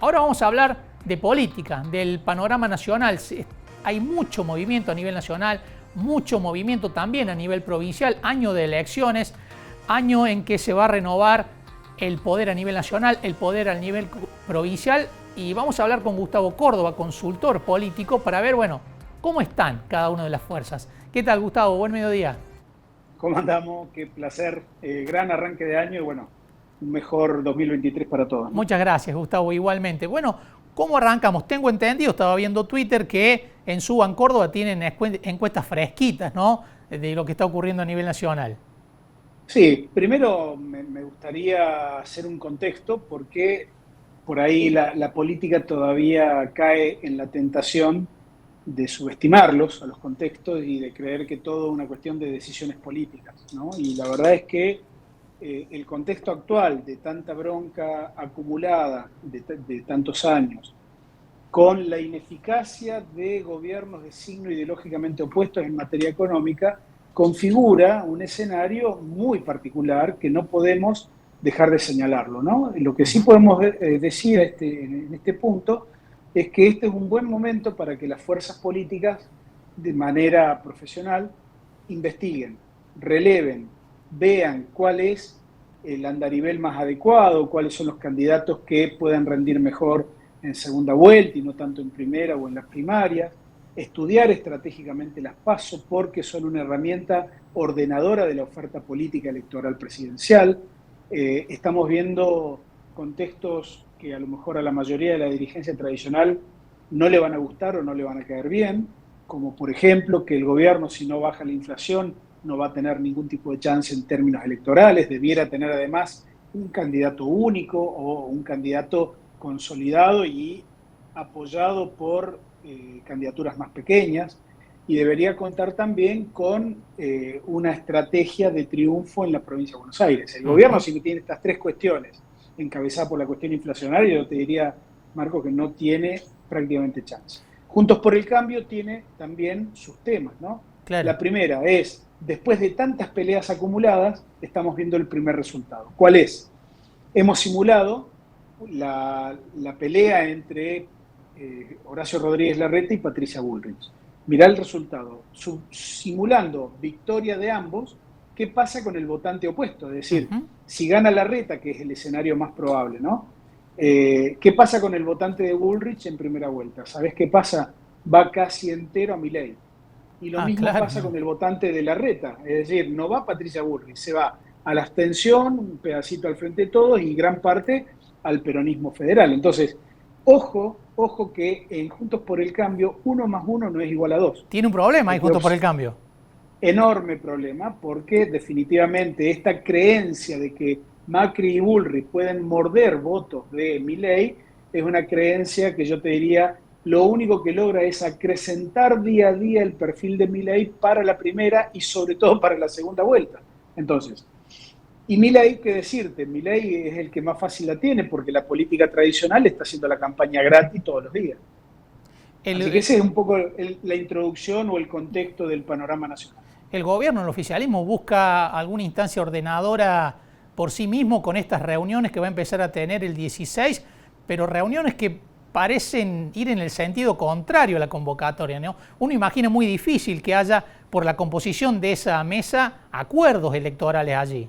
Ahora vamos a hablar de política, del panorama nacional. Hay mucho movimiento a nivel nacional, mucho movimiento también a nivel provincial, año de elecciones, año en que se va a renovar el poder a nivel nacional, el poder a nivel provincial, y vamos a hablar con Gustavo Córdoba, consultor político, para ver, bueno, cómo están cada una de las fuerzas. ¿Qué tal, Gustavo? Buen mediodía. ¿Cómo andamos? Qué placer. Gran arranque de año y bueno, un mejor 2023 para todos, ¿no? Muchas gracias, Gustavo, igualmente. Bueno, ¿cómo arrancamos? Tengo entendido, estaba viendo Twitter, que en Suban Córdoba tienen encuestas fresquitas, ¿no? De lo que está ocurriendo a nivel nacional. Sí, primero me gustaría hacer un contexto porque por ahí la política todavía cae en la tentación de subestimarlos a los contextos y de creer que todo es una cuestión de decisiones políticas, ¿no? Y la verdad es que el contexto actual de tanta bronca acumulada de tantos años, con la ineficacia de gobiernos de signo ideológicamente opuestos en materia económica, configura un escenario muy particular que no podemos dejar de señalarlo, ¿no? Lo que sí podemos decir en este punto es que este es un buen momento para que las fuerzas políticas, de manera profesional, investiguen, releven, vean cuál es el andarivel más adecuado, cuáles son los candidatos que puedan rendir mejor en segunda vuelta y no tanto en primera o en las primarias, estudiar estratégicamente las PASO porque son una herramienta ordenadora de la oferta política electoral presidencial. Estamos viendo contextos que a lo mejor a la mayoría de la dirigencia tradicional no le van a gustar o no le van a caer bien, como por ejemplo que el gobierno, si no baja la inflación, no va a tener ningún tipo de chance en términos electorales, debiera tener además un candidato único o un candidato consolidado y apoyado por candidaturas más pequeñas, y debería contar también con una estrategia de triunfo en la provincia de Buenos Aires. El gobierno, si tiene estas tres cuestiones, encabezada por la cuestión inflacionaria, yo te diría, Marco, que no tiene prácticamente chance. Juntos por el Cambio tiene también sus temas, ¿no? Claro. La primera es, después de tantas peleas acumuladas, estamos viendo el primer resultado. ¿Cuál es? Hemos simulado la pelea entre Horacio Rodríguez Larreta y Patricia Bullrich. Mirá el resultado. Simulando victoria de ambos, ¿qué pasa con el votante opuesto? Es decir, si gana Larreta, que es el escenario más probable, ¿no? ¿Qué pasa con el votante de Bullrich en primera vuelta? ¿Sabés qué pasa? Va casi entero a Milei. Y lo Ah, mismo claro, pasa no. con el votante de Larreta. Es decir, no va Patricia Bullrich, se va a la abstención, un pedacito al frente de todos y gran parte al peronismo federal. Entonces, ojo que en Juntos por el Cambio, 1 más 1 no es igual a 2. Tiene un problema ahí Porque justo por el cambio. enorme problema, porque definitivamente esta creencia de que Macri y Bullrich pueden morder votos de Milei es una creencia que yo te diría lo único que logra es acrecentar día a día el perfil de Milei para la primera y sobre todo para la segunda vuelta. Entonces, y Milei, ¿qué decirte? Milei es el que más fácil la tiene porque la política tradicional está haciendo la campaña gratis todos los días. El, Así que el- ese es un poco la introducción o el contexto del panorama nacional. el gobierno, el oficialismo, busca alguna instancia ordenadora por sí mismo con estas reuniones que va a empezar a tener el 16, pero reuniones que parecen ir en el sentido contrario a la convocatoria, ¿no? Uno imagina muy difícil que haya, por la composición de esa mesa, acuerdos electorales allí.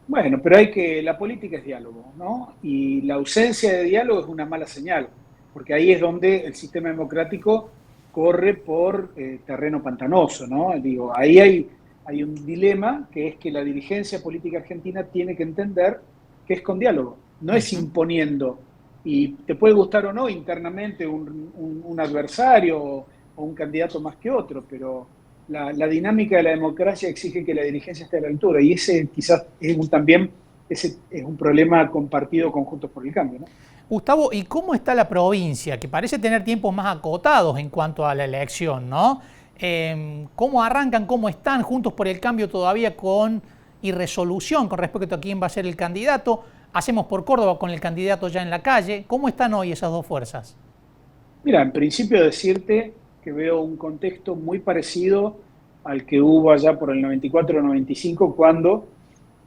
Bueno, pero la política es diálogo, ¿no? Y la ausencia de diálogo es una mala señal, porque ahí es donde el sistema democrático corre por terreno pantanoso, ¿no? Digo, ahí hay un dilema que es que la dirigencia política argentina tiene que entender que es con diálogo, no es imponiendo. Y te puede gustar o no internamente un adversario o un candidato más que otro, pero la dinámica de la democracia exige que la dirigencia esté a la altura y ese quizás también ese es un problema compartido con Juntos por el Cambio, ¿no? Gustavo, ¿y cómo está la provincia? Que parece tener tiempos más acotados en cuanto a la elección, ¿no? ¿Cómo arrancan, cómo están Juntos por el Cambio todavía con irresolución con respecto a quién va a ser el candidato? Hacemos por Córdoba con el candidato ya en la calle. ¿Cómo están hoy esas dos fuerzas? Mira, en principio decirte que veo un contexto muy parecido al que hubo allá por el 94 o 95 cuando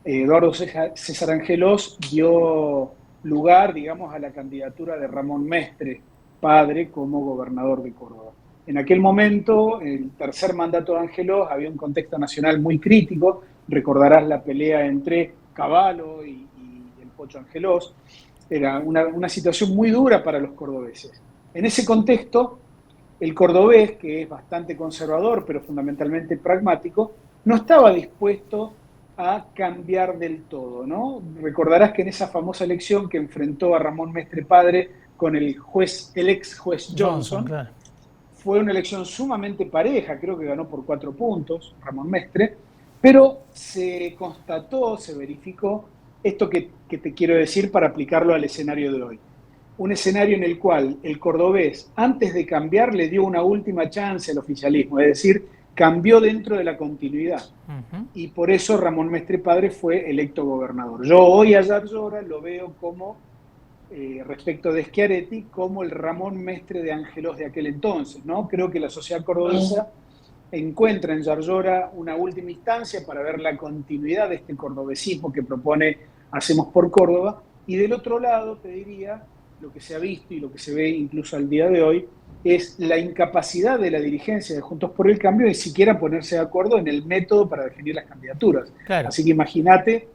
Eduardo César Angelos dio lugar, digamos, a la candidatura de Ramón Mestre, padre, como gobernador de Córdoba. En aquel momento, el tercer mandato de Angelós, había un contexto nacional muy crítico. Recordarás la pelea entre Cavallo y el Pocho Angelós. Era una situación muy dura para los cordobeses. En ese contexto, el cordobés, que es bastante conservador, pero fundamentalmente pragmático, no estaba dispuesto a cambiar del todo, ¿no? Recordarás que en esa famosa elección que enfrentó a Ramón Mestre padre con el ex juez Johnson, claro. Fue una elección sumamente pareja, creo que ganó por 4 puntos Ramón Mestre, pero se constató, se verificó esto que te quiero decir para aplicarlo al escenario de hoy. Un escenario en el cual el cordobés, antes de cambiar, le dio una última chance al oficialismo, es decir, cambió dentro de la continuidad. Y por eso Ramón Mestre padre fue electo gobernador. Yo hoy a Yarlora lo veo como respecto de Schiaretti como el Ramón Mestre de Angelós de aquel entonces, ¿no? Creo que la sociedad cordobesa encuentra en Yarlora una última instancia para ver la continuidad de este cordobesismo que propone Hacemos por Córdoba, y del otro lado, te diría, lo que se ha visto y lo que se ve incluso al día de hoy, es la incapacidad de la dirigencia de Juntos por el Cambio de siquiera ponerse de acuerdo en el método para definir las candidaturas. Claro. Así que imagínate,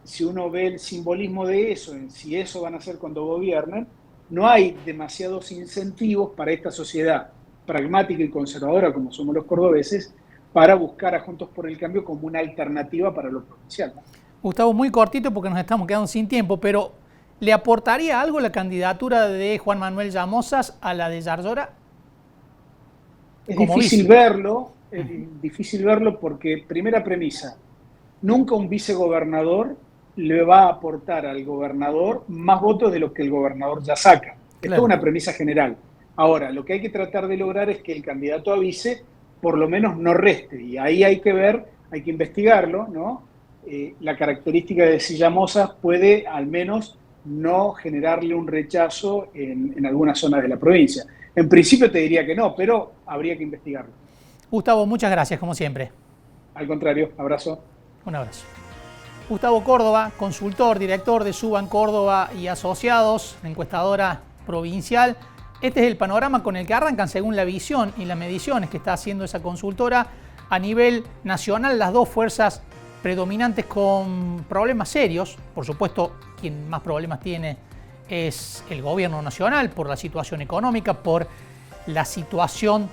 si uno ve el simbolismo de eso, en si eso van a hacer cuando gobiernen, no hay demasiados incentivos para esta sociedad pragmática y conservadora como somos los cordobeses para buscar a Juntos por el Cambio como una alternativa para lo provincial, ¿no? Gustavo, muy cortito porque nos estamos quedando sin tiempo, pero ¿le aportaría algo la candidatura de Juan Manuel Llamosas a la de Yarlora? Es difícil verlo, difícil verlo porque, primera premisa, nunca un vicegobernador le va a aportar al gobernador más votos de los que el gobernador ya saca. Esta es una premisa general. Ahora, lo que hay que tratar de lograr es que el candidato a vice por lo menos no reste, y ahí hay que ver, hay que investigarlo, ¿no? La característica de si Llamosas puede al menos no generarle un rechazo en algunas zonas de la provincia. En principio te diría que no, pero habría que investigarlo. Gustavo, muchas gracias, como siempre. Al contrario, abrazo. Un abrazo. Gustavo Córdoba, consultor, director de Suban Córdoba y Asociados, encuestadora provincial. Este es el panorama con el que arrancan según la visión y las mediciones que está haciendo esa consultora a nivel nacional las dos fuerzas predominantes con problemas serios. Por supuesto, quien más problemas tiene es el gobierno nacional por la situación económica, por la situación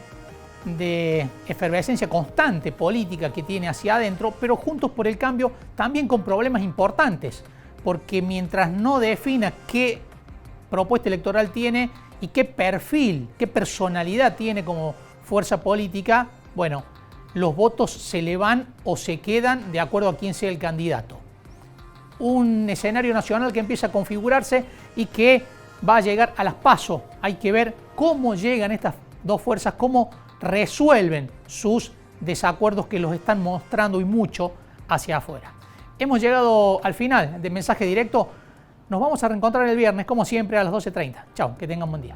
de efervescencia constante política que tiene hacia adentro, pero Juntos por el Cambio también con problemas importantes, porque mientras no defina qué propuesta electoral tiene y qué perfil, qué personalidad tiene como fuerza política, bueno, los votos se le van o se quedan de acuerdo a quién sea el candidato. Un escenario nacional que empieza a configurarse y que va a llegar a las PASO. Hay que ver cómo llegan estas dos fuerzas, cómo resuelven sus desacuerdos que los están mostrando y mucho hacia afuera. Hemos llegado al final de Mensaje Directo. Nos vamos a reencontrar el viernes, como siempre, a las 12:30. Chao, que tengan buen día.